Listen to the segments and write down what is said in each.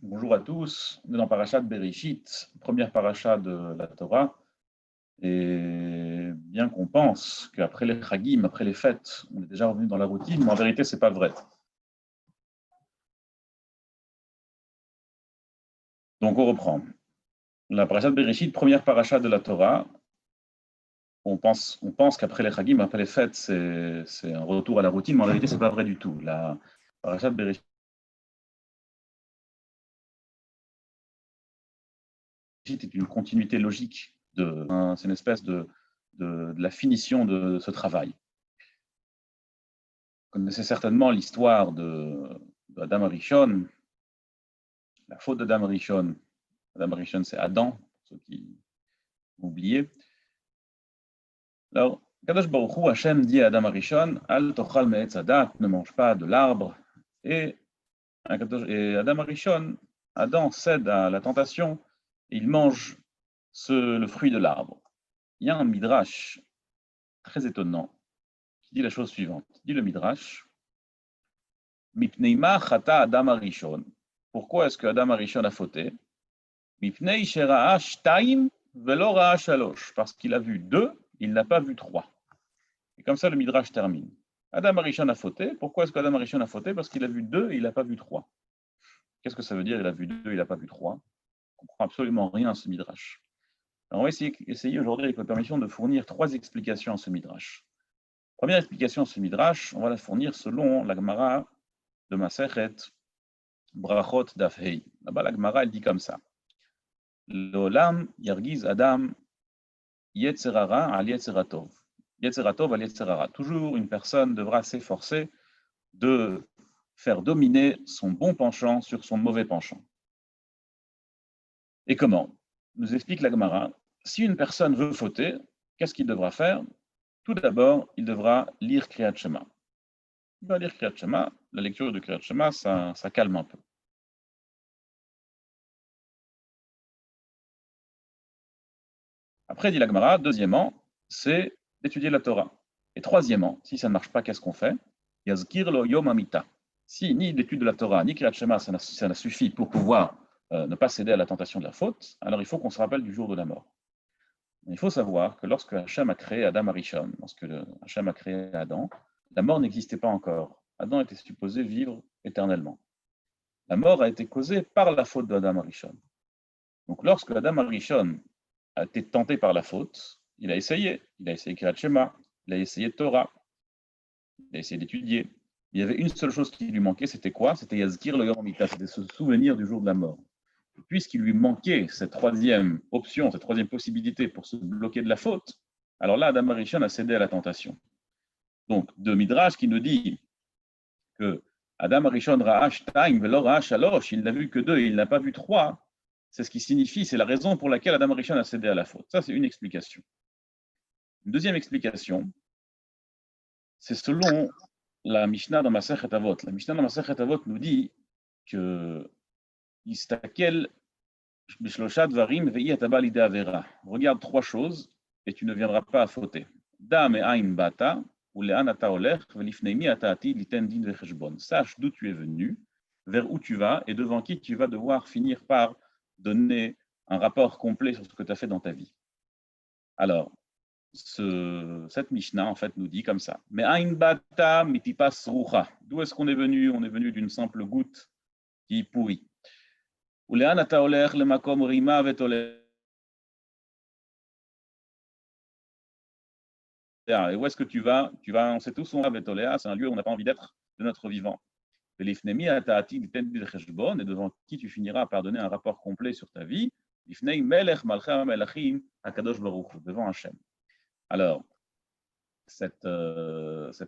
Bonjour à tous, on est dans Parashat Bereshit, première paracha de la Torah, et bien qu'on pense qu'après les Chagim, après les fêtes, on est déjà revenu dans la routine, mais en vérité, c'est pas vrai. Donc on reprend. La Parashat Bereshit, première paracha de la Torah, on pense qu'après les Chagim, après les fêtes, c'est un retour à la routine, mais en vérité, c'est pas vrai du tout. La Parashat Bereshit est une continuité logique, c'est une espèce de la finition de ce travail. Vous connaissez certainement l'histoire d'Adam Arishon, la faute d'Adam Arishon. Adam Arishon, c'est Adam, pour ceux qui oubliaient. Alors, Kadosh Baruch Hu, Hachem dit à Adam Arishon, Al tochal me'etz hadat, ne mange pas de l'arbre. Et Adam Arishon, Adam cède à la tentation, et il mange le fruit de l'arbre. Il y a un midrash très étonnant qui dit la chose suivante. Dit le midrash, Mipneima chata Adam Arishon. Pourquoi est-ce que Adam Arishon a fauté? Mipnei shera'a shtaim velo ra'a shalosh. Parce qu'il a vu deux, il n'a pas vu trois. Et comme ça, le midrash termine. Adam Arishon a fauté. Pourquoi est-ce qu'Adam Arishon a fauté? Parce qu'il a vu deux et il n'a pas vu trois. Qu'est-ce que ça veut dire? Il a vu deux, il n'a pas vu trois. On ne comprend absolument rien à ce midrash. Alors on va essayer aujourd'hui, avec la permission, de fournir trois explications à ce midrash. Première explication à ce midrash, on va la fournir selon la Gemara de Masechet Brachot Daf Hei. Là-bas, la Gemara, elle dit comme ça. L'olam yargiz Adam yetzerara al yetzeratov. Yetzeratov al yetzerara. Toujours une personne devra s'efforcer de faire dominer son bon penchant sur son mauvais penchant. Et comment? Nous explique la Gemara. Si une personne veut fauter, qu'est-ce qu'il devra faire? Tout d'abord, il devra lire Kriyat Shema. Il va lire Kriyat Shema. La lecture de Kriyat Shema, ça calme un peu. Après, dit la Gemara, deuxièmement, c'est d'étudier la Torah. Et troisièmement, si ça ne marche pas, qu'est-ce qu'on fait? Yazkir lo yom amita. Si ni l'étude de la Torah, ni Kriyat Shema, ça n'a suffi pour pouvoir ne pas céder à la tentation de la faute, alors il faut qu'on se rappelle du jour de la mort. Il faut savoir que lorsque Hachem a créé Adam Arishon, lorsque Hachem a créé Adam, la mort n'existait pas encore. Adam était supposé vivre éternellement. La mort a été causée par la faute d'Adam Arishon. Donc lorsque Adam Arishon a été tenté par la faute, il a essayé Kriyat Shema, il a essayé Torah, il a essayé d'étudier. Il y avait une seule chose qui lui manquait, c'était quoi? C'était Yazkir le Yom Amita, c'était se souvenir du jour de la mort. Puisqu'il lui manquait cette troisième option, cette troisième possibilité pour se bloquer de la faute, alors là, Adam Arishon a cédé à la tentation. Donc, de Midrash qui nous dit que Adam Arishon ra'a shtaim velo ra'a shalosh, il n'a vu que deux et il n'a pas vu trois, c'est ce qui signifie, c'est la raison pour laquelle Adam Arishon a cédé à la faute. Ça, c'est une explication. Une deuxième explication, c'est selon la Mishnah dans Masechet Avot. La Mishnah dans Masechet Avot nous dit que regarde trois choses et tu ne viendras pas à fauter. Sache d'où tu es venu, vers où tu vas et devant qui tu vas devoir finir par donner un rapport complet sur ce que tu as fait dans ta vie. Alors, cette Mishnah, en fait, nous dit comme ça. Mais Ain Bata mitipas rucha. D'où est-ce qu'on est venu? On est venu d'une simple goutte qui pourrit. Et où est-ce que tu vas? On sait tous, c'est un lieu où on n'a pas envie d'être de notre vivant. Et devant qui tu finiras par donner un rapport complet sur ta vie, devant Hachem. Alors, cette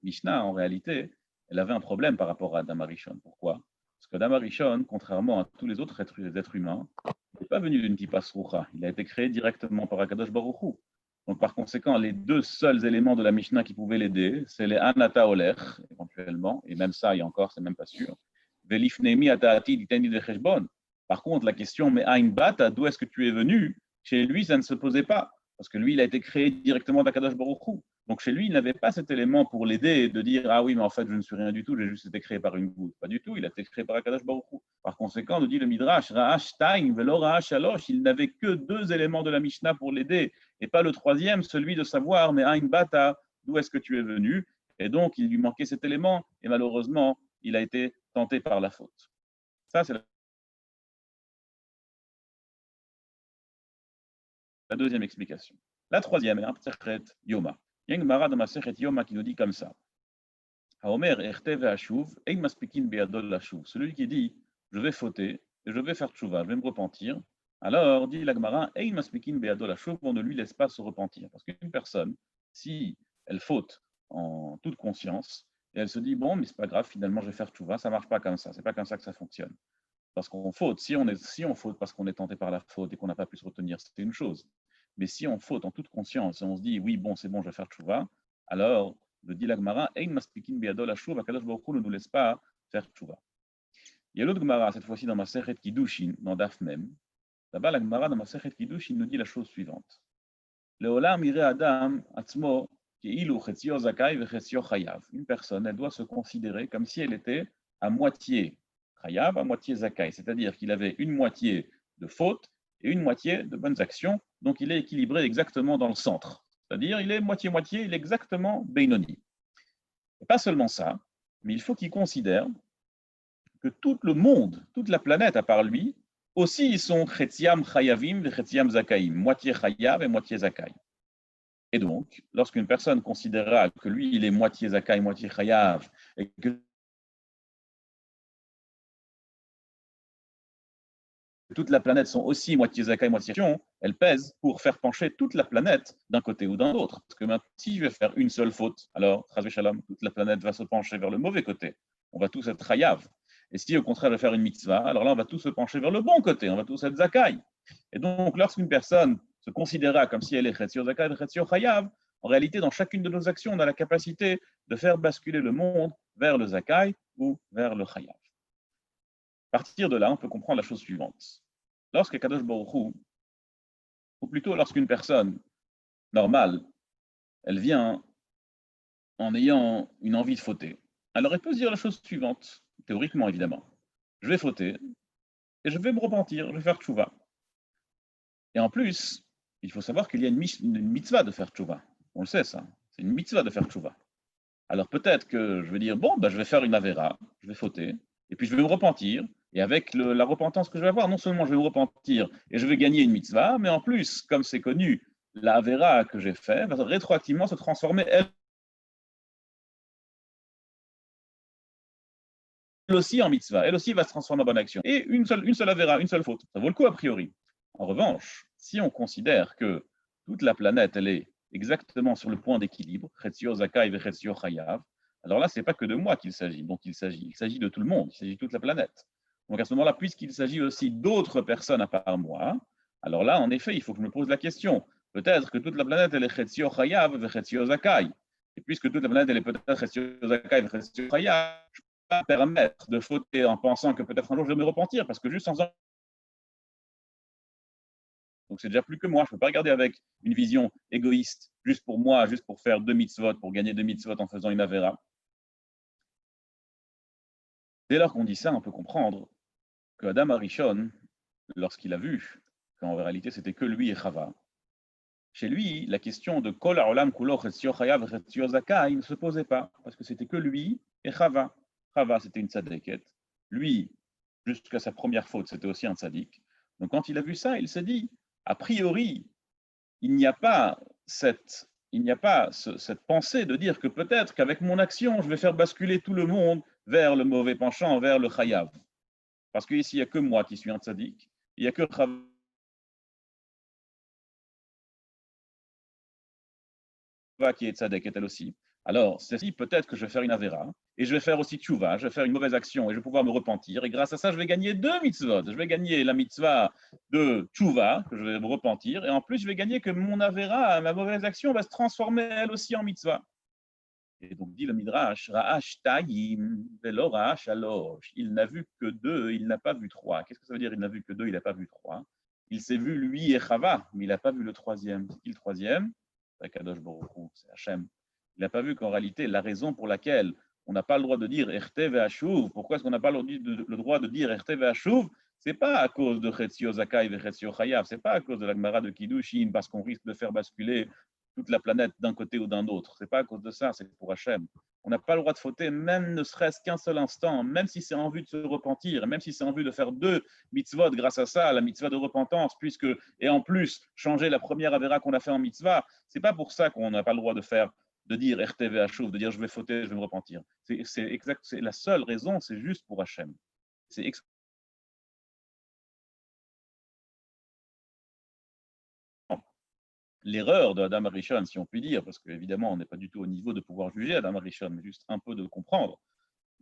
Mishnah, en réalité, elle avait un problème par rapport à Adam Arishon. Pourquoi? Parce que Adam Arishon, contrairement à tous les autres êtres humains, n'est pas venu d'une Tipas Rucha. Il a été créé directement par Akadosh Baruch Hu. Donc, par conséquent, les deux seuls éléments de la Mishnah qui pouvaient l'aider, c'est les Anata Oler, éventuellement, et même ça, il y a encore, c'est même pas sûr. Velifnemi Ataati Diteni de Cheshbon. Par contre, la question, mais Ain Bata, d'où est-ce que tu es venu? Chez lui, ça ne se posait pas, parce que lui, il a été créé directement d'Akadosh Baruch Hu. Donc, chez lui, il n'avait pas cet élément pour l'aider et de dire, ah oui, mais en fait, je ne suis rien du tout, j'ai juste été créé par une goutte. Pas du tout, il a été créé par Akadosh Baruch Hu. Par conséquent, nous dit le Midrash, Ra'ash Taim velo Ra'ash Shalosh, il n'avait que deux éléments de la Mishnah pour l'aider, et pas le troisième, celui de savoir, mais Ain Bata, d'où est-ce que tu es venu? Et donc, il lui manquait cet élément, et malheureusement, il a été tenté par la faute. Ça, c'est la deuxième explication. La troisième est un Masechet Yoma. Il y a une Gemara dans Masechet Yoma qui nous dit comme ça. Celui qui dit je vais fauter et je vais faire tchouva, je vais me repentir, alors dit la Gemara, on ne lui laisse pas se repentir. Parce qu'une personne, si elle faute en toute conscience, et elle se dit bon, mais c'est pas grave, finalement je vais faire tchouva, ça marche pas comme ça, c'est pas comme ça que ça fonctionne. Parce qu'on faute, si on faute parce qu'on est tenté par la faute et qu'on n'a pas pu se retenir, c'est une chose. Mais si on faute en toute conscience et on se dit oui, bon, c'est bon, je vais faire tchouva, alors le dit la Gemara, Ein maspikin biadol hashuv, Akadosh Baruch Hu ne nous laisse pas faire tchouva. Il y a l'autre Gemara, cette fois-ci dans Masechet Kiddushin, dans Daf Mem. Là-bas, la Gemara dans Masechet Kiddushin nous dit la chose suivante. Leolam ire Adam atzmo keilu chetzio zakai vechetzio chayav. Une personne, elle doit se considérer comme si elle était à moitié chayav, à moitié zakai. C'est-à-dire qu'il avait une moitié de faute et une moitié de bonnes actions. Donc, il est équilibré exactement dans le centre. C'est-à-dire, il est moitié-moitié, il est exactement Beinoni. Et pas seulement ça, mais il faut qu'il considère que tout le monde, toute la planète à part lui, aussi ils sont Chetziam Chayavim et Chetziam Zakaim, moitié Chayav et moitié Zakai. Et donc, lorsqu'une personne considérera que lui, il est moitié Zakai, moitié Chayav, et que toute la planète sont aussi moitié Zakai, moitié Chayav, elle pèse pour faire pencher toute la planète d'un côté ou d'un autre. Parce que maintenant, si je vais faire une seule faute, alors, Shalom, toute la planète va se pencher vers le mauvais côté. On va tous être Chayav. Et si au contraire je vais faire une mitzvah, alors là on va tous se pencher vers le bon côté, on va tous être zakai. Et donc lorsqu'une personne se considérera comme si elle est chetzio zakai et chetzio chayav, en réalité dans chacune de nos actions on a la capacité de faire basculer le monde vers le zakai ou vers le chayav. À partir de là on peut comprendre la chose suivante. Lorsque Kadosh Baruch Hu, ou plutôt lorsqu'une personne normale, elle vient en ayant une envie de fauter, alors elle peut se dire la chose suivante, théoriquement évidemment. Je vais fauter et je vais me repentir, je vais faire tchouva. Et en plus, il faut savoir qu'il y a une mitzvah de faire tchouva. On le sait ça, c'est une mitzvah de faire tchouva. Alors peut-être que je vais dire, bon, je vais faire une avéra, je vais fauter, et puis je vais me repentir, et avec la repentance que je vais avoir, non seulement je vais me repentir et je vais gagner une mitzvah, mais en plus, comme c'est connu, la avéra que j'ai faite va rétroactivement se transformer elle aussi en mitzvah, elle aussi va se transformer en bonne action. Et une seule avéra, une seule faute, ça vaut le coup a priori. En revanche, si on considère que toute la planète, elle est exactement sur le point d'équilibre, Chetzio Zakai et Chetzio Chayav, alors là, ce n'est pas que de moi qu'il s'agit, donc il s'agit de tout le monde, il s'agit de toute la planète. Donc à ce moment-là, puisqu'il s'agit aussi d'autres personnes à part moi, alors là, en effet, il faut que je me pose la question. Peut-être que toute la planète, elle est Chetzio Chayav et Chetzio Zakai. Et puisque toute la planète, elle est peut-être Chetzio Zakai et Chetzio Chayav, je ne peux pas me permettre de fauter en pensant que peut-être un jour je vais me repentir, parce que juste en faisant donc c'est déjà plus que moi, je ne peux pas regarder avec une vision égoïste, juste pour moi, juste pour faire 2 mitzvot, pour gagner 2 mitzvot en faisant une avéra. Dès lors qu'on dit ça, on peut comprendre que Adam Arishon, lorsqu'il a vu qu'en réalité c'était que lui et Chava, chez lui, la question de Kol ha'olam kulo chetzio chayav chetzio zakai ne se posait pas, parce que c'était que lui et Chava. Chava, c'était une tzadéket. Lui, jusqu'à sa première faute, c'était aussi un tzadik. Donc quand il a vu ça, il s'est dit, a priori, il n'y a pas cette pensée de dire que peut-être qu'avec mon action, je vais faire basculer tout le monde vers le mauvais penchant, vers le chayav. Parce qu'ici, il n'y a que moi qui suis un tzaddik, il n'y a que Chava qui est tzaddik, est elle aussi. Alors, c'est peut-être que je vais faire une avéra, et je vais faire aussi tchouva, je vais faire une mauvaise action, et je vais pouvoir me repentir, et grâce à ça, je vais gagner 2 mitzvot. Je vais gagner la mitzvah de tchouva, que je vais me repentir, et en plus, je vais gagner que mon avéra, ma mauvaise action, va se transformer elle aussi en mitzvah. Et donc, dit le Midrash, Ra'ash Taïm, Velo Ra'ash Alosh. Il n'a vu que 2, il n'a pas vu 3. Qu'est-ce que ça veut dire, il n'a vu que 2, il n'a pas vu 3? Il s'est vu lui et Chava, mais il n'a pas vu le troisième. C'est qui le troisième? C'est Kadosh Baruch Hu, c'est Hachem. Il n'a pas vu qu'en réalité, la raison pour laquelle on n'a pas le droit de dire Erte ve'ashuv. Pourquoi est-ce qu'on n'a pas le droit de dire Erte ve'ashuv? Ce n'est pas à cause de Chetzio Zakai et Chetzio Chayav, ce n'est pas à cause de la Gemara de Kiddushin, parce qu'on risque de faire basculer toute la planète d'un côté ou d'un autre. Ce n'est pas à cause de ça, c'est pour Hachem. On n'a pas le droit de fauter, même ne serait-ce qu'un seul instant, même si c'est en vue de se repentir, même si c'est en vue de faire 2 mitzvot grâce à ça, la mitzvah de repentance, et en plus, changer la première avéra qu'on a fait en mitzvah, c'est pas pour ça qu'on n'a pas le droit de dire RTV Hachouv, de dire je vais fauter, je vais me repentir. C'est la seule raison, c'est juste pour Hachem. C'est l'erreur de Adam Arishon, si on peut dire, parce qu'évidemment, on n'est pas du tout au niveau de pouvoir juger Adam Arishon, mais juste un peu de comprendre.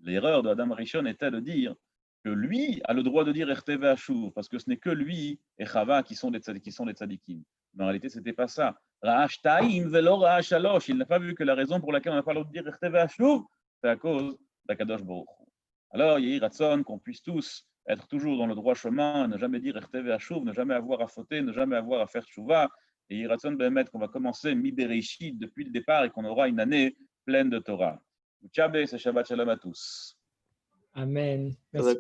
L'erreur de Adam Arishon était de dire que lui a le droit de dire RTV Hachouv, parce que ce n'est que lui et Chava qui sont des tzadikim. Mais en réalité, ce n'était pas ça. Ra'ash ta'im velo ra'ash shalosh. Il n'a pas vu que la raison pour laquelle on n'a pas le droit de dire RTV Hachouv, c'est à cause d'Akadosh Baruch Hu. Alors, il y a Ratson qu'on puisse tous être toujours dans le droit chemin, ne jamais dire RTV Hachouv, ne jamais avoir à fauter, ne jamais avoir à faire Tchouva. Et il Ratson Behemet qu'on va commencer mi-Bereshit depuis le départ et qu'on aura une année pleine de Torah. Shabbat Shalom à tous. Amen. Merci.